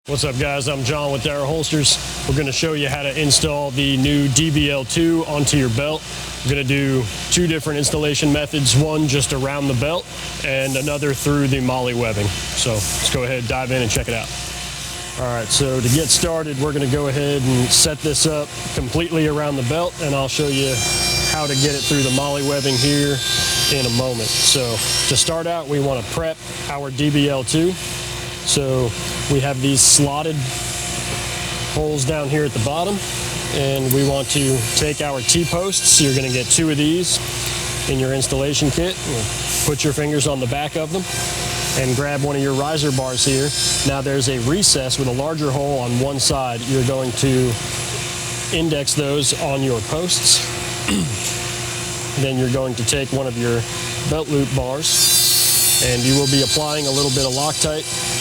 What's up, guys? I'm John with Dara Holsters. We're going to show you how to install the new DBL2 onto your belt. We're going to do two different installation methods, one just around the belt and another through the MOLLE webbing. So let's go ahead, dive in and check it out. All right, so to get started, we're going to go ahead and set this up completely around the belt, and I'll show you how to get it through the MOLLE webbing here in a moment. So to start out, we want to prep our DBL2. So we have these slotted holes down here at the bottom, and we want to take our T-posts. You're going to get two of these in your installation kit. Put your fingers on the back of them and grab one of your riser bars here. Now there's a recess with a larger hole on one side. You're going to index those on your posts. Then you're going to take one of your belt loop bars, and you will be applying a little bit of Loctite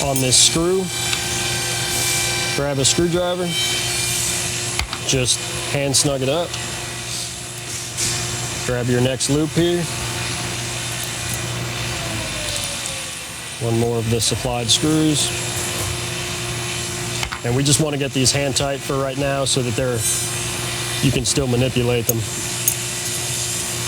on this screw. Grab a screwdriver, just hand snug it up. Grab your next loop here. One more of the supplied screws. And we just want to get these hand tight for right now so that you can still manipulate them.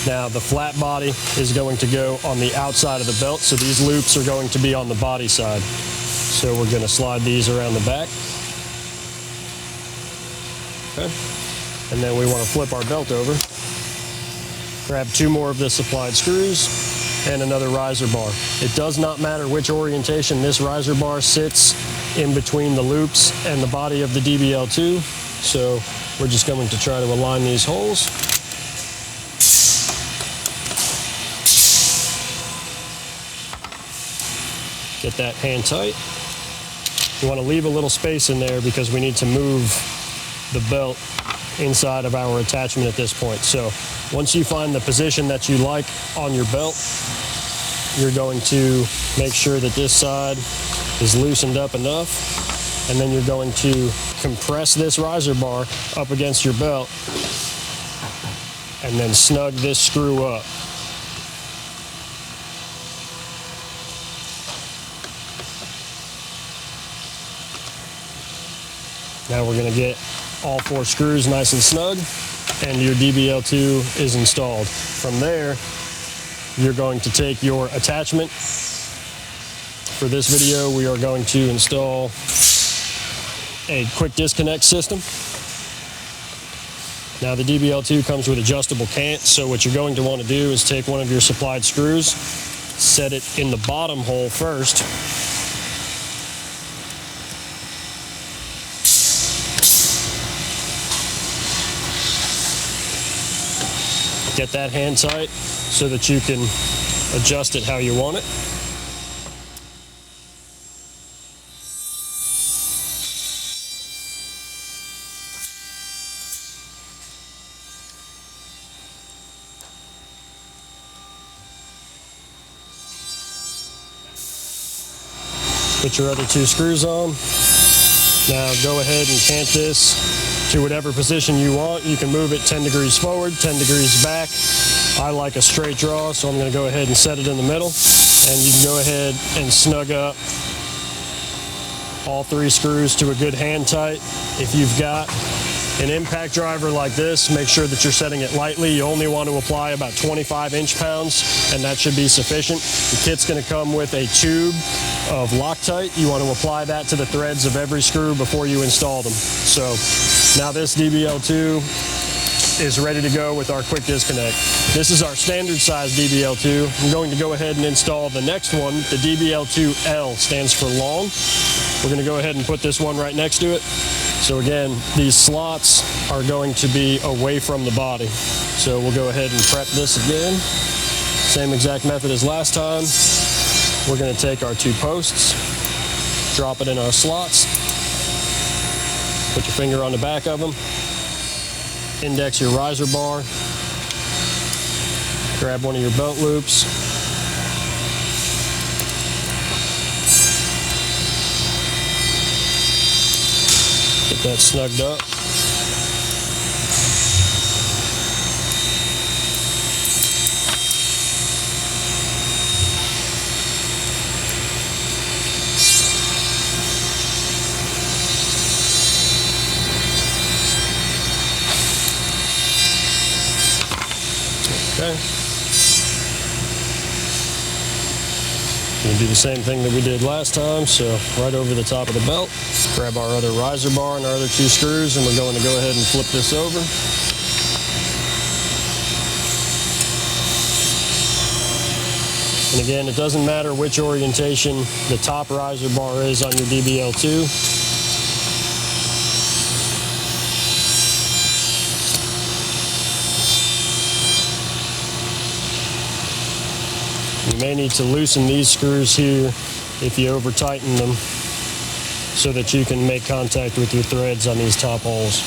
Now the flat body is going to go on the outside of the belt, so these loops are going to be on the body side. So we're going to slide these around the back. Okay. And then we want to flip our belt over. Grab two more of the supplied screws and another riser bar. It does not matter which orientation this riser bar sits in between the loops and the body of the DBL2. So we're just going to try to align these holes. Get that hand tight. You want to leave a little space in there because we need to move the belt inside of our attachment at this point. So once you find the position that you like on your belt, you're going to make sure that this side is loosened up enough, and then you're going to compress this riser bar up against your belt and then snug this screw up. Now we're going to get all four screws nice and snug, and your DBL2 is installed. From there, you're going to take your attachment. For this video, we are going to install a quick disconnect system. Now the DBL2 comes with adjustable cants, so what you're going to want to do is take one of your supplied screws, set it in the bottom hole first, get that hand tight so that you can adjust it how you want it. Put your other two screws on. Now go ahead and cant this to whatever position you want. You can move it 10 degrees forward, 10 degrees back. I like a straight draw, so I'm going to go ahead and set it in the middle. And you can go ahead and snug up all three screws to a good hand tight. If you've got an impact driver like this, make sure that you're setting it lightly. You only want to apply about 25 inch-pounds, and that should be sufficient. The kit's going to come with a tube of Loctite. You want to apply that to the threads of every screw before you install them. So now this DBL2 is ready to go with our quick disconnect. This is our standard size DBL2. I'm going to go ahead and install the next one. The DBL2L stands for long. We're going to go ahead and put this one right next to it. So again, these slots are going to be away from the body. So we'll go ahead and prep this again. Same exact method as last time. We're going to take our two posts, drop it in our slots, put your finger on the back of them, index your riser bar, grab one of your belt loops, get that snugged up. Okay. We'll do the same thing that we did last time, so right over the top of the belt. Grab our other riser bar and our other 2 screws, and we're going to go ahead and flip this over. And again, it doesn't matter which orientation the top riser bar is on your DBL2. You may need to loosen these screws here if you over tighten them so that you can make contact with your threads on these top holes.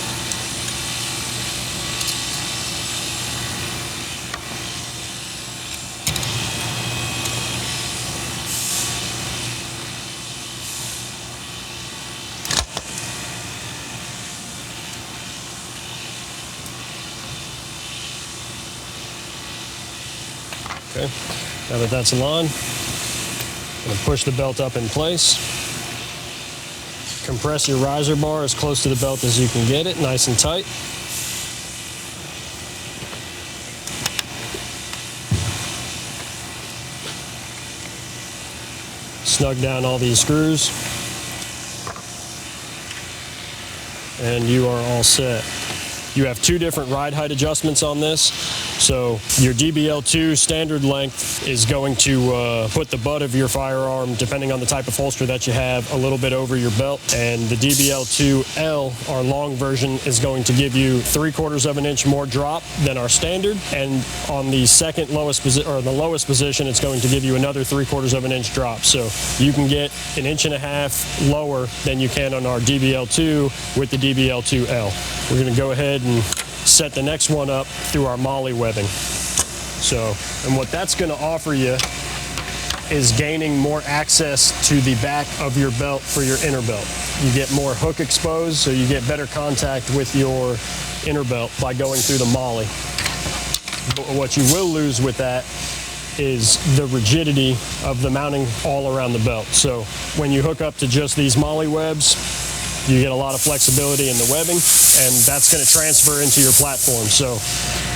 Okay, now that that's aligned, I'm going to push the belt up in place. Compress your riser bar as close to the belt as you can get it, nice and tight. Snug down all these screws, and you are all set. You have 2 different ride height adjustments on this. So your DBL2 standard length is going to put the butt of your firearm, depending on the type of holster that you have, a little bit over your belt. And the DBL2L, our long version, is going to give you 3/4 of an inch more drop than our standard. And on the second lowest position, or the lowest position, it's going to give you another 3/4 of an inch drop. So you can get 1.5 inches lower than you can on our DBL2 with the DBL2L. We're going to go ahead and set the next one up through our MOLLE webbing. So, and what that's going to offer you is gaining more access to the back of your belt for your inner belt. You get more hook exposed, so you get better contact with your inner belt by going through the MOLLE. But what you will lose with that is the rigidity of the mounting all around the belt. So when you hook up to just these MOLLE webs, you get a lot of flexibility in the webbing, and that's going to transfer into your platform. So,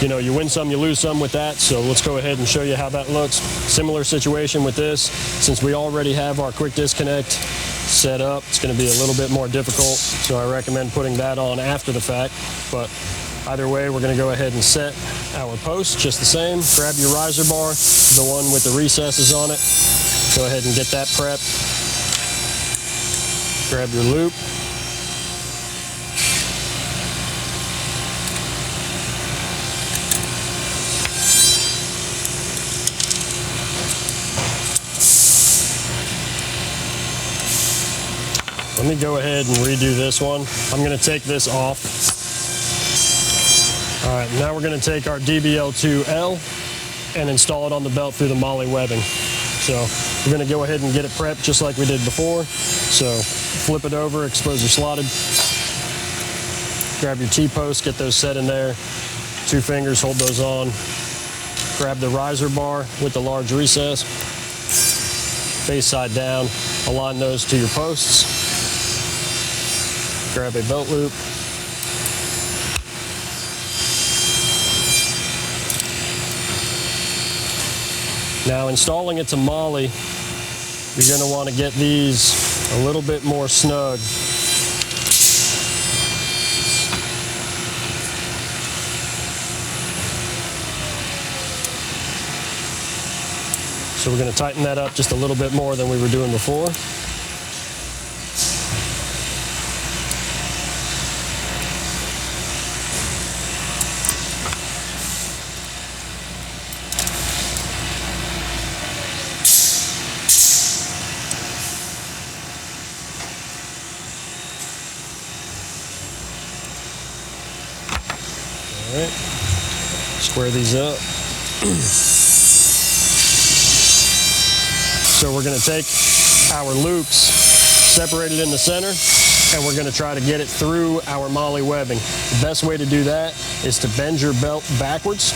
you know, you win some, you lose some with that. So let's go ahead and show you how that looks. Similar situation with this. Since we already have our quick disconnect set up, it's going to be a little bit more difficult. So I recommend putting that on after the fact. But either way, we're going to go ahead and set our post just the same. Grab your riser bar, the one with the recesses on it. Go ahead and get that prepped. Grab your loop. Let me go ahead and redo this one. I'm going to take this off. All right, now we're going to take our DBL2L and install it on the belt through the MOLLE webbing. So we're going to go ahead and get it prepped just like we did before. So flip it over, expose your slotted. Grab your T-posts, get those set in there. 2 fingers, hold those on. Grab the riser bar with the large recess. Face side down, align those to your posts. Grab a belt loop. Now installing it to MOLLE, you're going to want to get these a little bit more snug. So we're going to tighten that up just a little bit more than we were doing before. All right, square these up. So we're going to take our loops, separate it in the center, and we're going to try to get it through our MOLLE webbing. The best way to do that is to bend your belt backwards,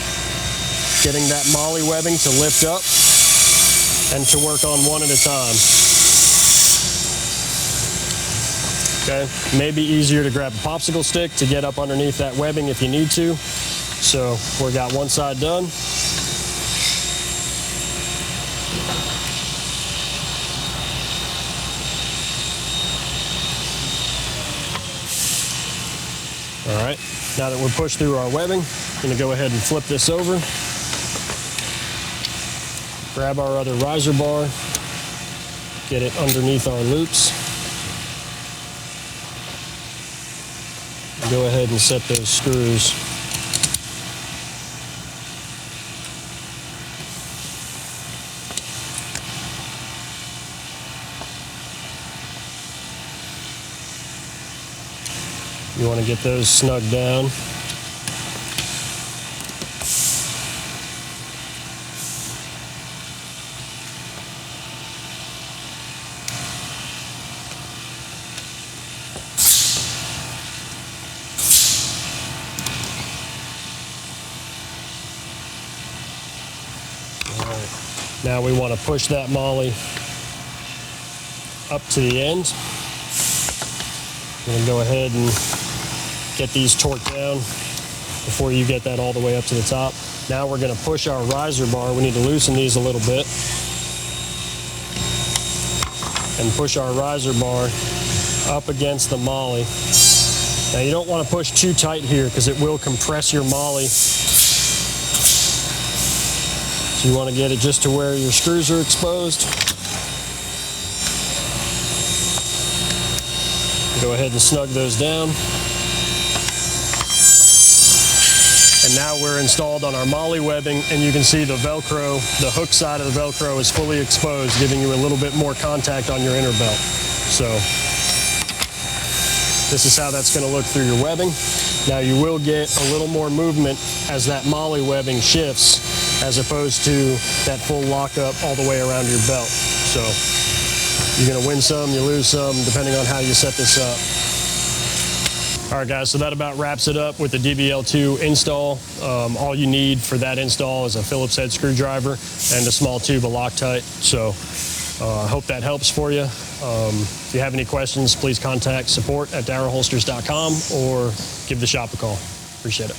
getting that MOLLE webbing to lift up and to work on one at a time. Okay, maybe easier to grab a popsicle stick to get up underneath that webbing if you need to. So we got one side done. All right, now that we're pushed through our webbing, I'm gonna go ahead and flip this over. Grab our other riser bar, get it underneath our loops. And go ahead and set those screws. You want to get those snug down. All right. Now we want to push that MOLLE up to the end. We're going to go ahead and get these torqued down before you get that all the way up to the top. Now we're going to push our riser bar. We need to loosen these a little bit. And push our riser bar up against the MOLLE. Now you don't want to push too tight here because it will compress your MOLLE. So you want to get it just to where your screws are exposed. Go ahead and snug those down. And now we're installed on our MOLLE webbing, and you can see the Velcro, the hook side of the Velcro is fully exposed, giving you a little bit more contact on your inner belt. So this is how that's going to look through your webbing. Now you will get a little more movement as that MOLLE webbing shifts, as opposed to that full lockup all the way around your belt. So you're going to win some, you lose some, depending on how you set this up. All right, guys, so that about wraps it up with the DBL2 install. All you need for that install is a Phillips head screwdriver and a small tube of Loctite. So I hope that helps for you. If you have any questions, please contact support@daraholsters.com or give the shop a call. Appreciate it.